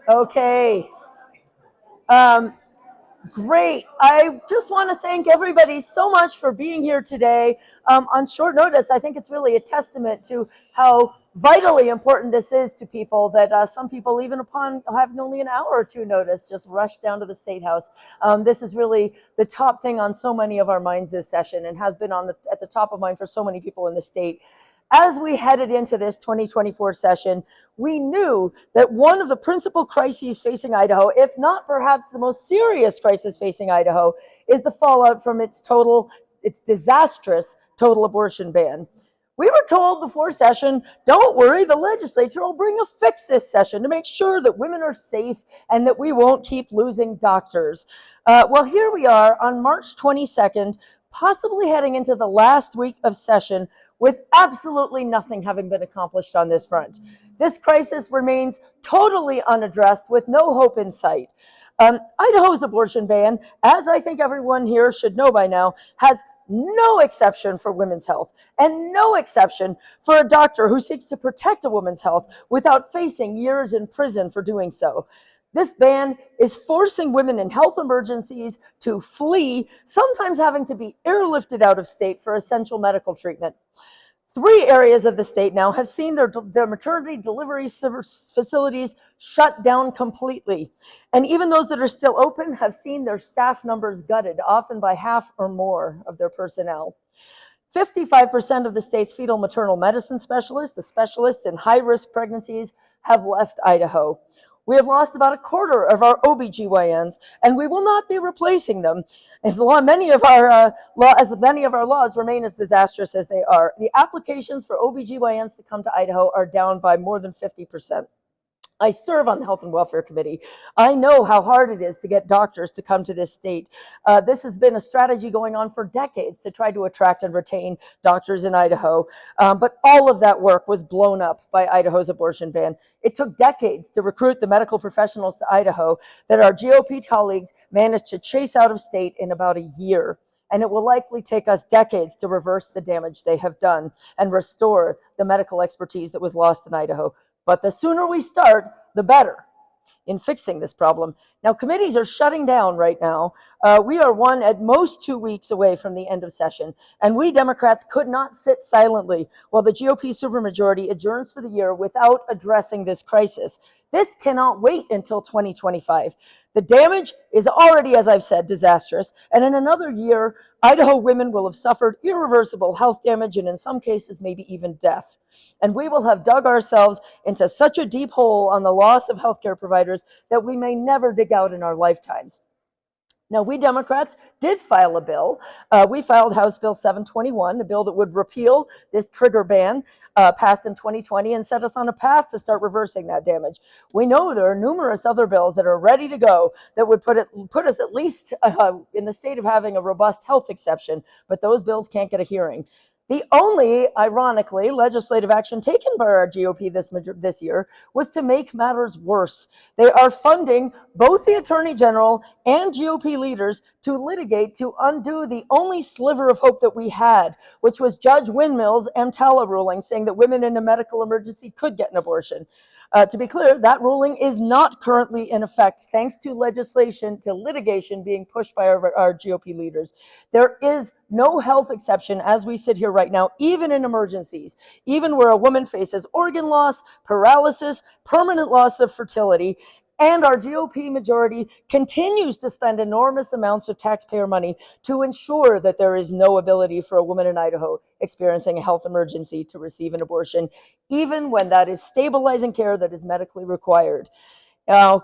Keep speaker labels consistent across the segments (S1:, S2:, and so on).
S1: Okay. Great. I just want to thank everybody so much for being here today on short notice. I think it's really a testament to how vitally important this is to people that some people, even upon having only an hour or two notice, just rush down to the State House. This is really the top thing on so many of our minds this session, and has been at the top of mind for so many people in the state. As we headed into this 2024 session, we knew that one of the principal crises facing Idaho, if not perhaps the most serious crisis facing Idaho, is the fallout from its disastrous total abortion ban. We were told before session, don't worry, the legislature will bring a fix this session to make sure that women are safe and that we won't keep losing doctors. Well, here we are on March 22nd, possibly heading into the last week of session with absolutely nothing having been accomplished on this front. This crisis remains totally unaddressed with no hope in sight. Idaho's abortion ban, as I think everyone here should know by now, has no exception for women's health and no exception for a doctor who seeks to protect a woman's health without facing years in prison for doing so. This ban is forcing women in health emergencies to flee, sometimes having to be airlifted out of state for essential medical treatment. 3 areas of the state now have seen their maternity delivery facilities shut down completely. And even those that are still open have seen their staff numbers gutted, often by half or more of their personnel. 55% of the state's fetal maternal medicine specialists, the specialists in high-risk pregnancies, have left Idaho. We have lost about a quarter of our OBGYNs, and we will not be replacing them as many of our laws remain as disastrous as they are. The applications for OBGYNs to come to Idaho are down by more than 50%. I serve on the Health and Welfare Committee. I know how hard it is to get doctors to come to this state. This has been a strategy going on for decades to try to attract and retain doctors in Idaho. But all of that work was blown up by Idaho's abortion ban. It took decades to recruit the medical professionals to Idaho that our GOP colleagues managed to chase out of state in about a year. And it will likely take us decades to reverse the damage they have done and restore the medical expertise that was lost in Idaho. But the sooner we start, the better in fixing this problem. Now, committees are shutting down right now. We are at most 2 weeks away from the end of session, and we Democrats could not sit silently while the GOP supermajority adjourns for the year without addressing this crisis. This cannot wait until 2025. The damage is already, as I've said, disastrous, and in another year, Idaho women will have suffered irreversible health damage and in some cases maybe even death. And we will have dug ourselves into such a deep hole on the loss of healthcare providers that we may never dig out in our lifetimes. Now, we Democrats did file a bill. We filed House Bill 721, a bill that would repeal this trigger ban passed in 2020 and set us on a path to start reversing that damage. We know there are numerous other bills that are ready to go that would put us at least in the state of having a robust health exception, but those bills can't get a hearing. The only, ironically, legislative action taken by our GOP this year was to make matters worse. They are funding both the Attorney General and GOP leaders to litigate to undo the only sliver of hope that we had, which was Judge Windmill's EMTALA ruling saying that women in a medical emergency could get an abortion. To be clear, that ruling is not currently in effect, thanks to litigation being pushed by our GOP leaders. There is no health exception as we sit here right now, even in emergencies, even where a woman faces organ loss, paralysis, permanent loss of fertility. And our GOP majority continues to spend enormous amounts of taxpayer money to ensure that there is no ability for a woman in Idaho experiencing a health emergency to receive an abortion, even when that is stabilizing care that is medically required. Now,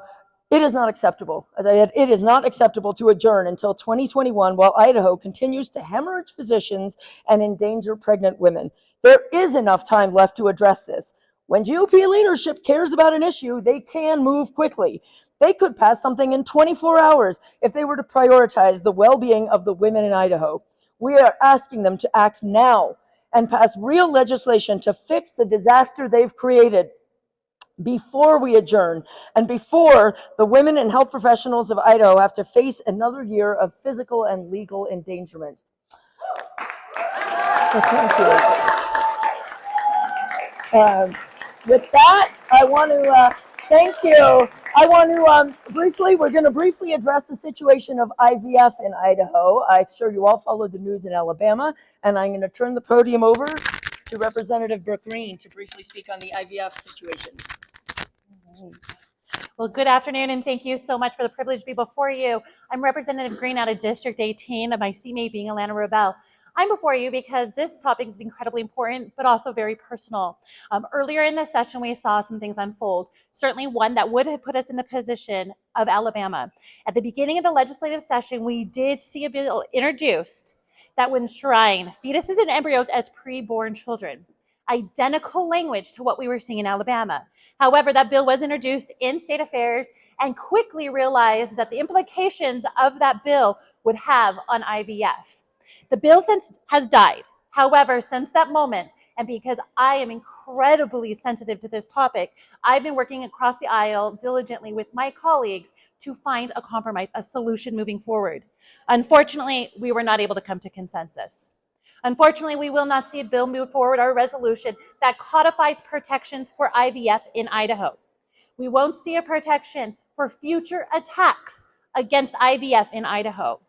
S1: it is not acceptable. As I said, it is not acceptable to adjourn until 2021 while Idaho continues to hemorrhage physicians and endanger pregnant women. There is enough time left to address this. When GOP leadership cares about an issue, they can move quickly. They could pass something in 24 hours if they were to prioritize the well-being of the women in Idaho. We are asking them to act now and pass real legislation to fix the disaster they've created before we adjourn and before the women and health professionals of Idaho have to face another year of physical and legal endangerment. So thank you. With that, I want to Thank you. I want to we're going to briefly address the situation of IVF in Idaho. I'm sure you all followed the news in Alabama, and I'm going to turn the podium over to Representative Brooke Green to briefly speak on the IVF situation.
S2: Well, good afternoon, and thank you so much for the privilege to be before you. I'm Representative Green out of District 18, my CMA being Alana Rebel. I'm before you because this topic is incredibly important, but also very personal. Earlier in this session, we saw some things unfold, certainly one that would have put us in the position of Alabama. At the beginning of the legislative session, we did see a bill introduced that would enshrine fetuses and embryos as preborn children. Identical language to what we were seeing in Alabama. However, that bill was introduced in state affairs and quickly realized that the implications of that bill would have on IVF. The bill since has died. However, since that moment, and because I am incredibly sensitive to this topic, I've been working across the aisle diligently with my colleagues to find a compromise, a solution moving forward. Unfortunately, we were not able to come to consensus. Unfortunately, we will not see a bill move forward or a resolution that codifies protections for IVF in Idaho. We won't see a protection for future attacks against IVF in Idaho.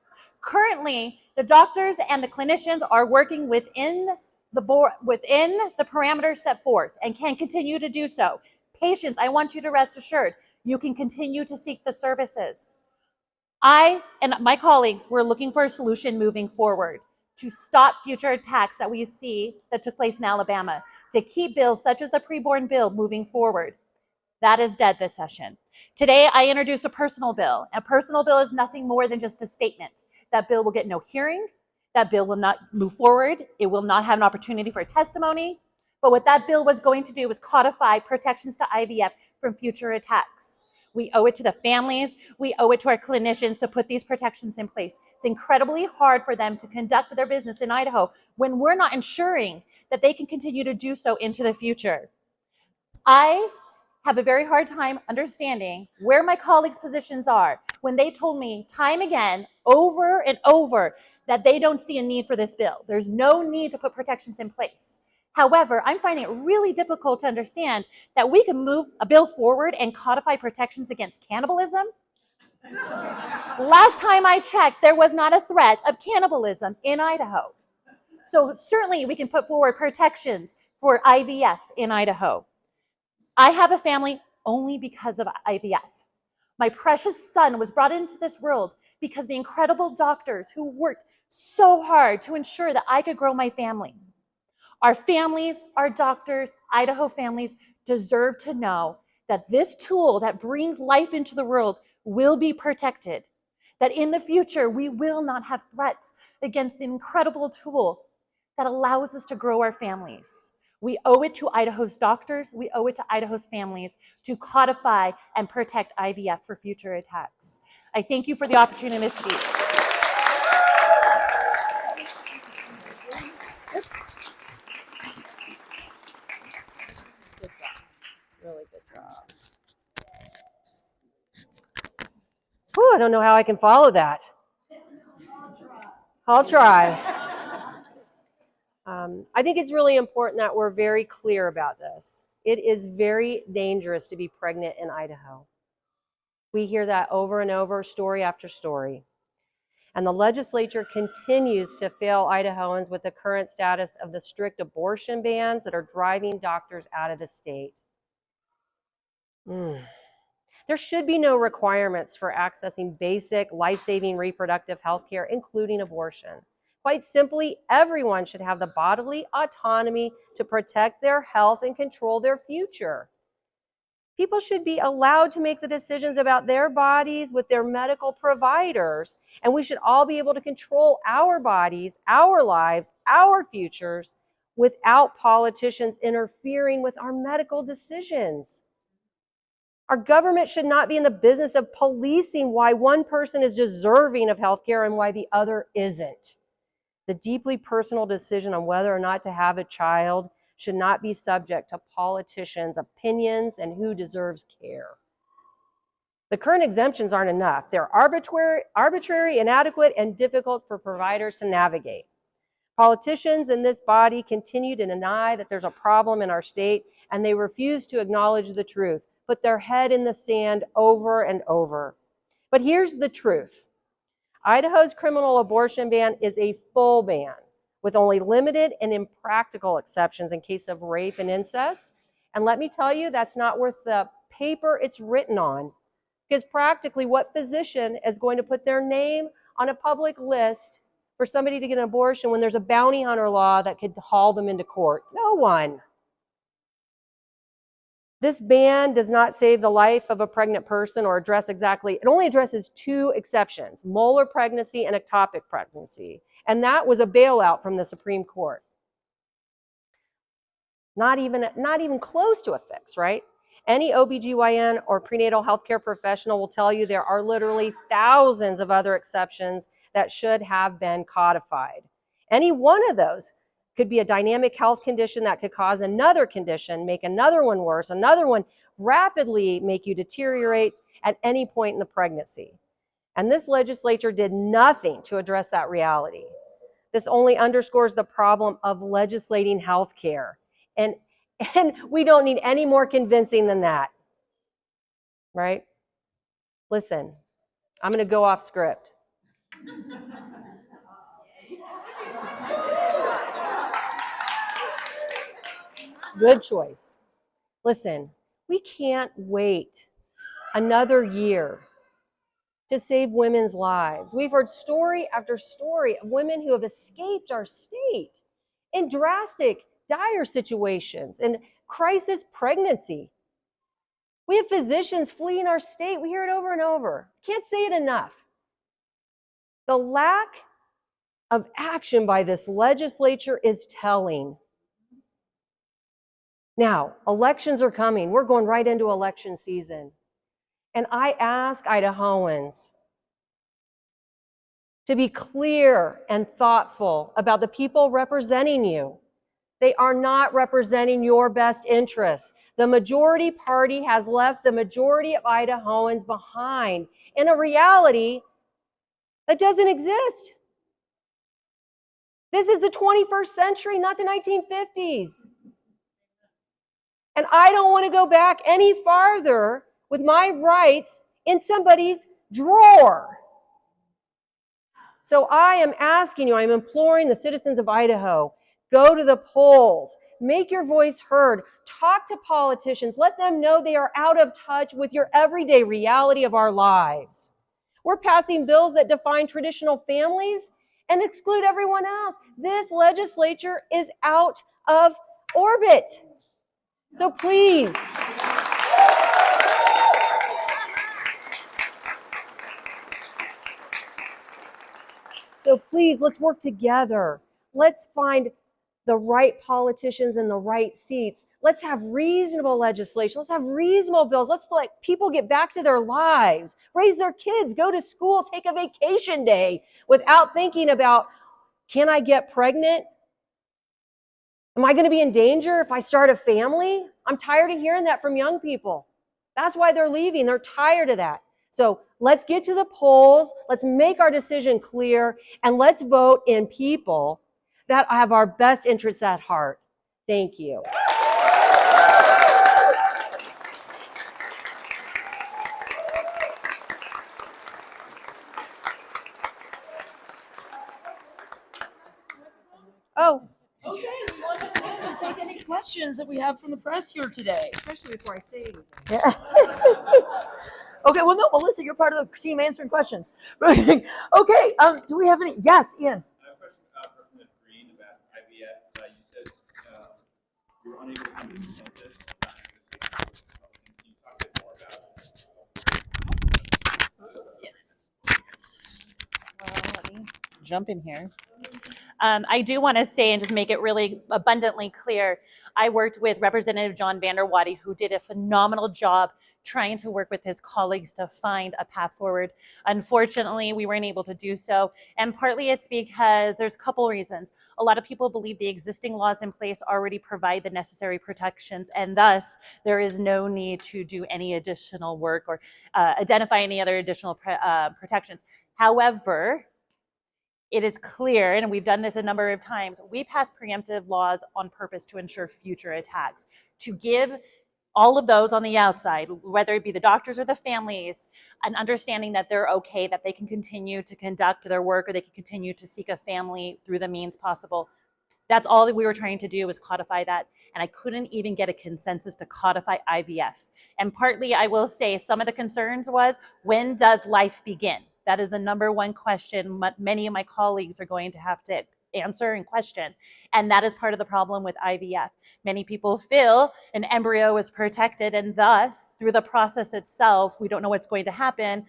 S2: Currently, the doctors and the clinicians are working within the parameters set forth and can continue to do so. Patients, I want you to rest assured, you can continue to seek the services. I and my colleagues were looking for a solution moving forward to stop future attacks that we see that took place in Alabama, to keep bills such as the preborn bill moving forward. That is dead this session. Today, I introduced a personal bill. A personal bill is nothing more than just a statement. That bill will get no hearing. That bill will not move forward. It will not have an opportunity for testimony. But what that bill was going to do was codify protections to IVF from future attacks. We owe it to the families. We owe it to our clinicians to put these protections in place. It's incredibly hard for them to conduct their business in Idaho when we're not ensuring that they can continue to do so into the future. I have a very hard time understanding where my colleagues' positions are when they told me time again, over and over, that they don't see a need for this bill. There's no need to put protections in place. However, I'm finding it really difficult to understand that we can move a bill forward and codify protections against cannibalism. Last time I checked, there was not a threat of cannibalism in Idaho. So certainly we can put forward protections for IVF in Idaho. I have a family only because of IVF. My precious son was brought into this world because the incredible doctors who worked so hard to ensure that I could grow my family. Our families, our doctors, Idaho families deserve to know that this tool that brings life into the world will be protected, that in the future we will not have threats against the incredible tool that allows us to grow our families. We owe it to Idaho's doctors, we owe it to Idaho's families to codify and protect IVF for future attacks. I thank you for the opportunity to speak.
S1: Good job. Really good job.
S3: Whew, I don't know how I can follow that. I'll try. I think it's really important that we're very clear about this. It is very dangerous to be pregnant in Idaho. We hear that over and over, story after story. And the legislature continues to fail Idahoans with the current status of the strict abortion bans that are driving doctors out of the state. There should be no requirements for accessing basic life-saving reproductive health care, including abortion. Quite simply, everyone should have the bodily autonomy to protect their health and control their future. People should be allowed to make the decisions about their bodies with their medical providers, and we should all be able to control our bodies, our lives, our futures without politicians interfering with our medical decisions. Our government should not be in the business of policing why one person is deserving of health care and why the other isn't. The deeply personal decision on whether or not to have a child should not be subject to politicians' opinions and who deserves care. The current exemptions aren't enough. They're arbitrary, inadequate, and difficult for providers to navigate. Politicians in this body continue to deny that there's a problem in our state, and they refuse to acknowledge the truth. put their head in the sand over and over. But here's the truth. Idaho's criminal abortion ban is a full ban with only limited and impractical exceptions in case of rape and incest. And let me tell you, that's not worth the paper it's written on, because practically what physician is going to put their name on a public list for somebody to get an abortion when there's a bounty hunter law that could haul them into court? No one. This ban does not save the life of a pregnant person or address exactly, it only addresses 2 exceptions, molar pregnancy and ectopic pregnancy. And that was a bailout from the Supreme Court. Not even close to a fix, right? Any OBGYN or prenatal healthcare professional will tell you there are literally thousands of other exceptions that should have been codified. Any one of those could be a dynamic health condition that could cause another condition, make another one worse, another one rapidly make you deteriorate at any point in the pregnancy. And this legislature did nothing to address that reality. This only underscores the problem of legislating health care. And we don't need any more convincing than that, right? Listen, I'm going to go off script. Good choice. Listen, we can't wait another year to save women's lives. We've heard story after story of women who have escaped our state in drastic, dire situations, in crisis pregnancy. We have physicians fleeing our state. We hear it over and over. Can't say it enough. The lack of action by this legislature is telling. Now, elections are coming. We're going right into election season. And I ask Idahoans to be clear and thoughtful about the people representing you. They are not representing your best interests. The majority party has left the majority of Idahoans behind in a reality that doesn't exist. This is the 21st century, not the 1950s. And I don't want to go back any farther with my rights in somebody's drawer. So I am asking you, I'm imploring the citizens of Idaho, go to the polls, make your voice heard, talk to politicians, let them know they are out of touch with your everyday reality of our lives. We're passing bills that define traditional families and exclude everyone else. This legislature is out of orbit. So please, let's work together. Let's find the right politicians in the right seats. Let's have reasonable legislation. Let's have reasonable bills. Let's let people get back to their lives, raise their kids, go to school, take a vacation day without thinking about, can I get pregnant? Am I going to be in danger if I start a family? I'm tired of hearing that from young people. That's why they're leaving. They're tired of that. So let's get to the polls. Let's make our decision clear, and let's vote in people that have our best interests at heart. Thank you. Oh.
S1: Okay, we want to stand and take any questions that we have from the press here today.
S3: Especially before I say anything.
S1: Yeah. Okay, well, no, Melissa, you're part of the team answering questions. Okay, do we have any? Yes, Ian.
S4: I have a question for President Green about IVF. You said you were unable to implement this. Can you talk a bit more about
S2: Yes. Well, let me jump in here. I do want to say and just make it really abundantly clear, I worked with Representative John Vanderwaddy, who did a phenomenal job trying to work with his colleagues to find a path forward. Unfortunately, we weren't able to do so. And partly it's because there's a couple reasons. A lot of people believe the existing laws in place already provide the necessary protections, and thus there is no need to do any additional work or identify any other additional protections. However, it is clear, and we've done this a number of times, we pass preemptive laws on purpose to ensure future attacks, to give all of those on the outside, whether it be the doctors or the families, and understanding that they're okay, that they can continue to conduct their work or they can continue to seek a family through the means possible. That's all that we were trying to do was codify that. And I couldn't even get a consensus to codify IVF. And partly, I will say, some of the concerns was, when does life begin? That is the number one question many of my colleagues are going to have to answer and question. And that is part of the problem with IVF. Many people feel an embryo is protected, and thus, through the process itself, we don't know what's going to happen.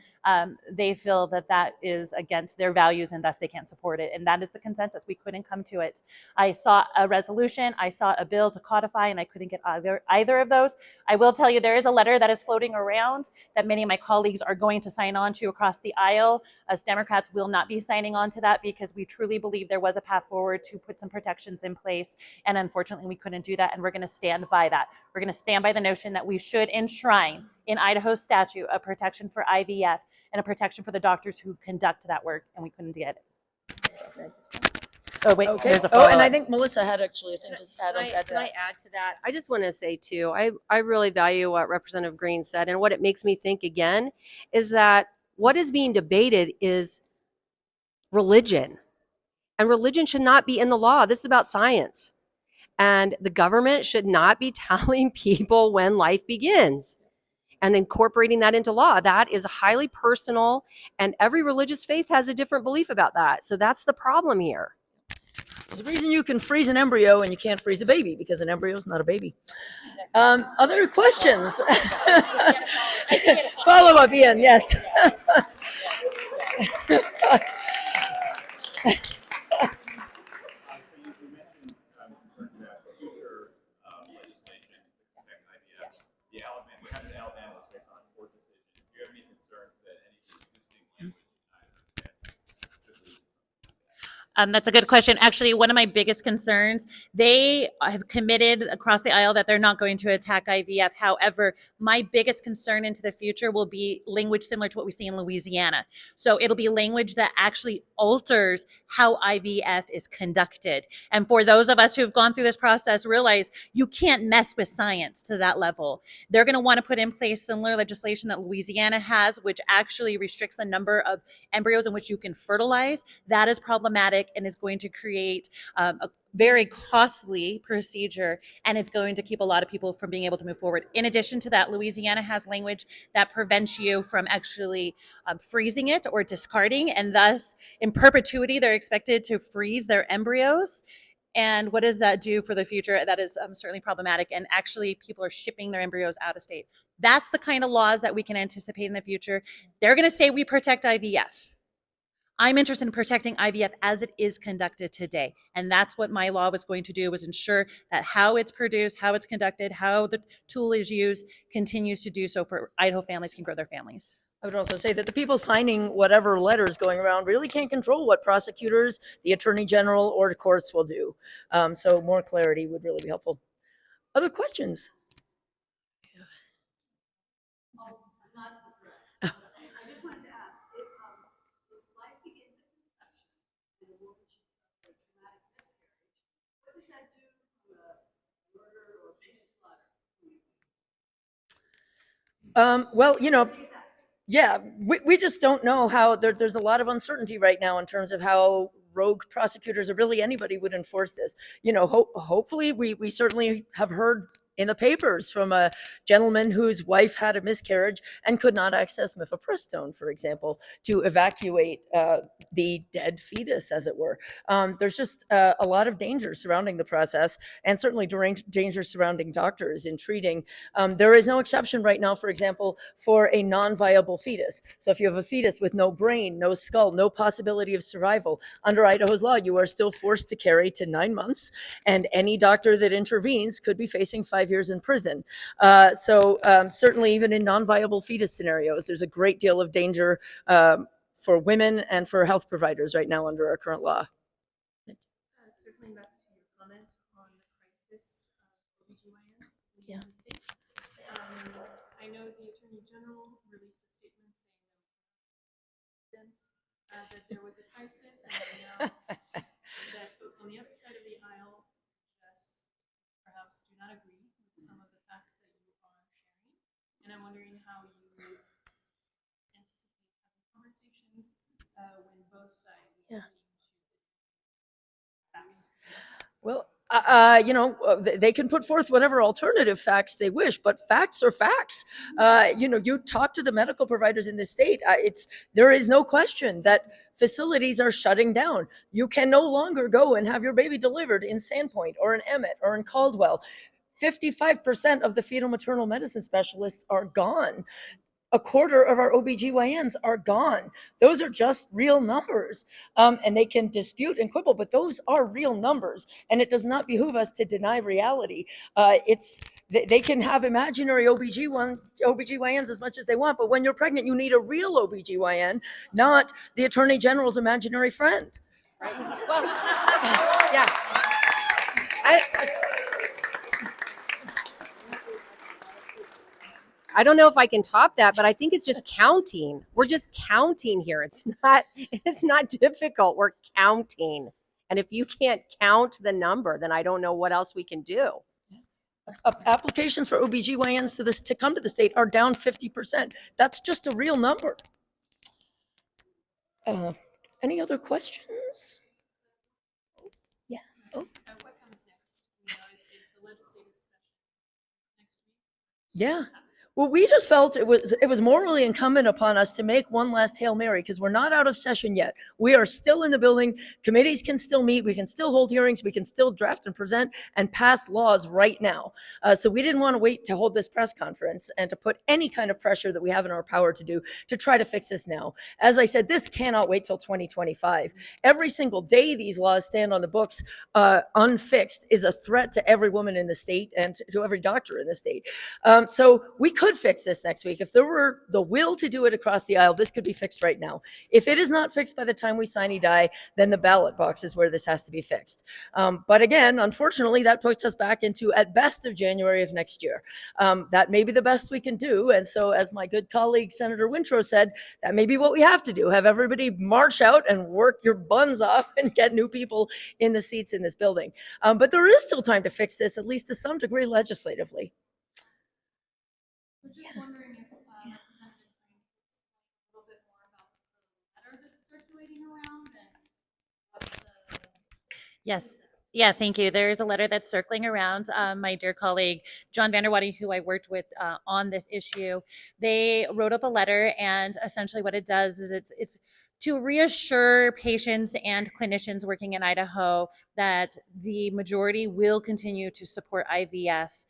S2: They feel that that is against their values, and thus they can't support it. And that is the consensus. We couldn't come to it. I saw a resolution, I saw a bill to codify, and I couldn't get either of those. I will tell you, there is a letter that is floating around that many of my colleagues are going to sign on to across the aisle. As Democrats will not be signing on to that because we truly believe there was a path forward to put some protections in place. And unfortunately, we couldn't do that. And we're going to stand by that. We're going to stand by the notion that we should enshrine in Idaho statute a protection for IVF and a protection for the doctors who conduct that work. And we couldn't get it. Oh, wait,
S1: Okay.
S2: there's a
S1: Oh,
S2: follow-up.
S1: and I think Melissa had actually a thing to add on
S3: Can
S1: that.
S3: I add to that? I just want to say too, I really value what Representative Green said, and what it makes me think again is that what is being debated is religion, and religion should not be in the law. This is about science, and the government should not be telling people when life begins and incorporating that into law. That is highly personal, and every religious faith has a different belief about that. So that's the problem here.
S1: There's a reason you can freeze an embryo and you can't freeze a baby, because an embryo is not a baby. Other questions? Follow up, Ian. Yes.
S4: You mentioned concerns about future legislation to protect IVF. The Alabama, what happened in Alabama was based on a court decision. Do you have any concerns that any existing language
S2: That's a good question. Actually, one of my biggest concerns, they have committed across the aisle that they're not going to attack IVF. However, my biggest concern into the future will be language similar to what we see in Louisiana. So it'll be language that actually alters how IVF is conducted. And for those of us who've gone through this process, realize you can't mess with science to that level. They're going to want to put in place similar legislation that Louisiana has, which actually restricts the number of embryos in which you can fertilize. That is problematic and is going to create a very costly procedure, and it's going to keep a lot of people from being able to move forward. In addition to that, Louisiana has language that prevents you from actually freezing it or discarding, and thus in perpetuity they're expected to freeze their embryos. And what does that do for the future? That is certainly problematic, and actually people are shipping their embryos out of state. That's the kind of laws that we can anticipate in the future. They're going to say we protect IVF. I'm interested in protecting IVF as it is conducted today. And that's what my law was going to do, was ensure that how it's produced, how it's conducted, how the tool is used continues to do so for Idaho families can grow their families.
S1: I would also say that the people signing whatever letters going around really can't control what prosecutors, the attorney general, or the courts will do. So more clarity would really be helpful. Other questions? Well, yeah, we just don't know how there's a lot of uncertainty right now in terms of how rogue prosecutors or really anybody would enforce this. Hopefully we certainly have heard in the papers from a gentleman whose wife had a miscarriage and could not access mifepristone, for example, to evacuate the dead fetus, as it were. There's just a lot of danger surrounding the process, and certainly danger surrounding doctors in treating. There is no exception right now, for example, for a non-viable fetus. So if you have a fetus with no brain, no skull, no possibility of survival, under Idaho's law, you are still forced to carry to 9 months, and any doctor that intervenes could be facing 5 years in prison. So certainly even in non-viable fetus scenarios, there's a great deal of danger for women and for health providers right now under our current law.
S5: Circling back to your comment on the crisis of OBGYNs
S1: Yeah.
S5: in the state, I know the Attorney General released a statement saying that there was a crisis, and I know that folks on the other side of the aisle just perhaps do not agree with some of the facts that you are And I'm wondering how you anticipate having conversations when both sides seem to facts.
S1: Well, they can put forth whatever alternative facts they wish, but facts are facts. You talk to the medical providers in the state. There is no question that facilities are shutting down. You can no longer go and have your baby delivered in Sandpoint or in Emmett or in Caldwell. 55% of the fetal maternal medicine specialists are gone. A quarter of our OBGYNs are gone. Those are just real numbers. And they can dispute and quibble, but those are real numbers. And it does not behoove us to deny reality. They can have imaginary OBGYNs as much as they want, but when you're pregnant, you need a real OBGYN, not the Attorney General's imaginary friend.
S3: Well, yeah. I don't know if I can top that, but I think it's just counting. We're just counting here. It's not difficult. We're counting. And if you can't count the number, then I don't know what else we can do.
S1: Applications for OBGYNs to come to the state are down 50%. That's just a real number. Any other questions? Yeah. Oh.
S5: What comes next? If the legislative session next week.
S1: Yeah. Well, we just felt it was morally incumbent upon us to make one last Hail Mary because we're not out of session yet. We are still in the building. Committees can still meet. We can still hold hearings. We can still draft and present and pass laws right now. So we didn't want to wait to hold this press conference and to put any kind of pressure that we have in our power to do to try to fix this now. As I said, this cannot wait till 2025. Every single day these laws stand on the books unfixed is a threat to every woman in the state and to every doctor in the state. So we could fix this next week. If there were the will to do it across the aisle, this could be fixed right now. If it is not fixed by the time we sine die, then the ballot box is where this has to be fixed. But again, unfortunately, that puts us back into at best of January of next year. That may be the best we can do. And so as my good colleague, Senator Wintrow said, that may be what we have to do. Have everybody march out and work your buns off and get new people in the seats in this building. But there is still time to fix this, at least to some degree legislatively.
S5: We're just wondering if Representative Green could explain a little bit more about the letter that's circulating around and what the.
S2: Yes. Yeah, thank you. There is a letter that's circling around. My dear colleague, John Vanderwaty, who I worked with on this issue, they wrote up a letter, and essentially what it does is it's to reassure patients and clinicians working in Idaho that the majority will continue to support IVF.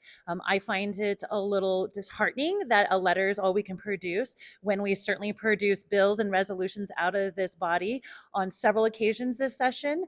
S2: I find it a little disheartening that a letter is all we can produce when we certainly produce bills and resolutions out of this body on several occasions this session.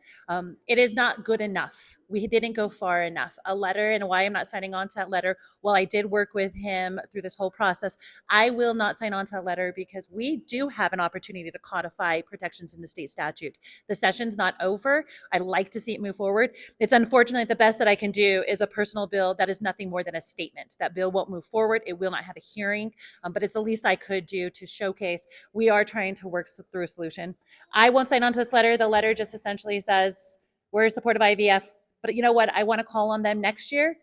S2: It is not good enough. We didn't go far enough. A letter, and why I'm not signing on to that letter, while I did work with him through this whole process, I will not sign on to that letter because we do have an opportunity to codify protections in the state statute. The session's not over. I'd like to see it move forward. It's unfortunate the best that I can do is a personal bill that is nothing more than a statement. That bill won't move forward. It will not have a hearing, but it's the least I could do to showcase we are trying to work through a solution. I won't sign on to this letter. The letter just essentially says we're in support of IVF, but you know what? I want to call on them next year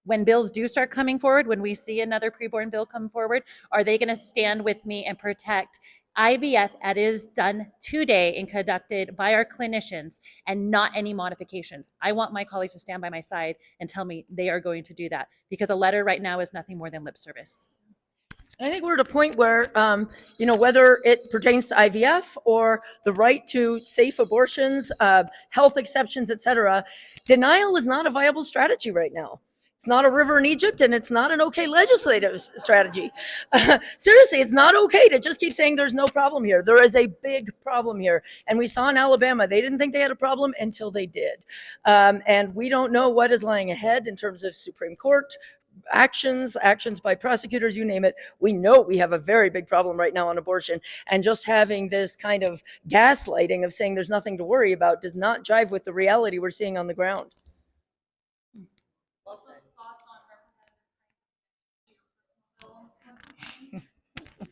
S2: when bills do start coming forward, when we see another preborn bill come forward. Are they going to stand with me and protect IVF that is done today and conducted by our clinicians and not any modifications? I want my colleagues to stand by my side and tell me they are going to do that, because a letter right now is nothing more than lip service.
S1: I think we're at a point where, whether it pertains to IVF or the right to safe abortions, health exceptions, et cetera, denial is not a viable strategy right now. It's not a river in Egypt, and it's not an okay legislative strategy. Seriously, it's not okay to just keep saying there's no problem here. There is a big problem here. And we saw in Alabama, they didn't think they had a problem until they did. And we don't know what is lying ahead in terms of Supreme Court actions by prosecutors, you name it. We know we have a very big problem right now on abortion, and just having this kind of gaslighting of saying there's nothing to worry about does not jive with the reality we're seeing on the ground.
S5: Also, thoughts on Representative Green's personal bill?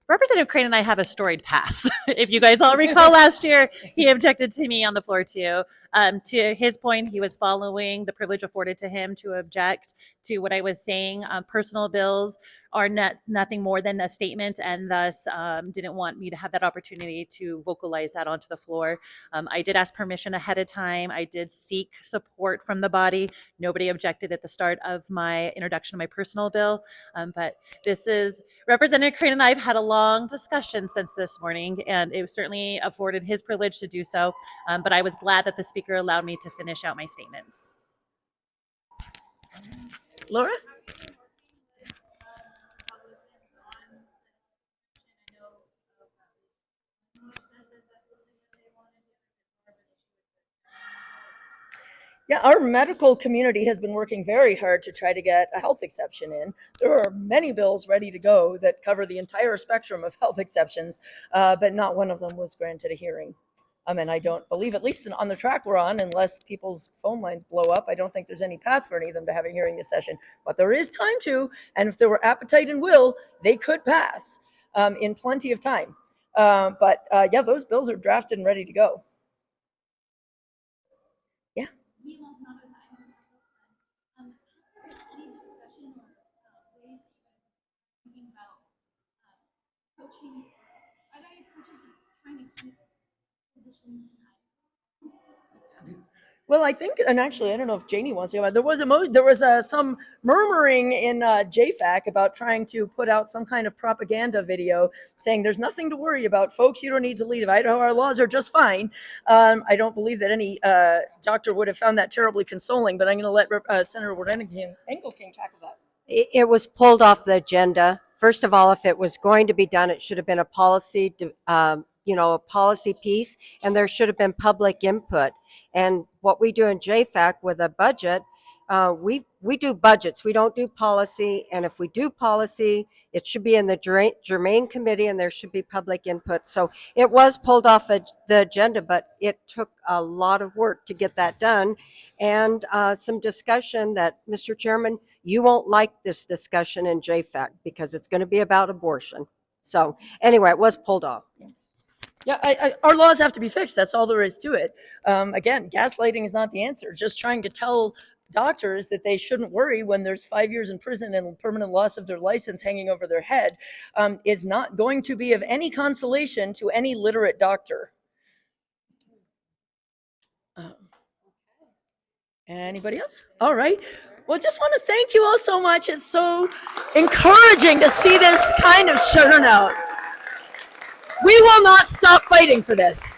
S2: Representative Crane and I have a storied past. If you guys all recall last year, he objected to me on the floor too. To his point, he was following the privilege afforded to him to object to what I was saying. Personal bills are nothing more than a statement, and thus didn't want me to have that opportunity to vocalize that onto the floor. I did ask permission ahead of time. I did seek support from the body. Nobody objected at the start of my introduction of my personal bill, but this is Representative Crane and I have had a long discussion since this morning, and it was certainly afforded his privilege to do so. But I was glad that the speaker allowed me to finish out my statements.
S1: Laura? Yeah, our medical community has been working very hard to try to get a health exception in. There are many bills ready to go that cover the entire spectrum of health exceptions, but not one of them was granted a hearing. And I don't believe, at least on the track we're on, unless people's phone lines blow up, I don't think there's any path for any of them to have a hearing this session. But there is time to, and if there were appetite and will, they could pass in plenty of time. Yeah, those bills are drafted and ready to go. Yeah. Well, I think, and actually, I don't know if Janie wants to go. There was some murmuring in JFAC about trying to put out some kind of propaganda video saying there's nothing to worry about, folks. You don't need to leave Idaho. Our laws are just fine. I don't believe that any doctor would have found that terribly consoling. But I'm going to let Senator Engelking tackle that.
S6: It was pulled off the agenda. First of all, if it was going to be done, it should have been a policy, a policy piece, and there should have been public input. And what we do in JFAC with a budget, we do budgets. We don't do policy. And if we do policy, it should be in the germane committee, and there should be public input. So it was pulled off the agenda, but it took a lot of work to get that done, and some discussion that, Mr. Chairman, you won't like this discussion in JFAC because it's going to be about abortion. So anyway, it was pulled off.
S1: Yeah, our laws have to be fixed. That's all there is to it. Again, gaslighting is not the answer. Just trying to tell doctors that they shouldn't worry when there's 5 years in prison and permanent loss of their license hanging over their head is not going to be of any consolation to any literate doctor. Anybody else? All right. Well, just want to thank you all so much. It's so encouraging to see this kind of turnout. We will not stop fighting for this.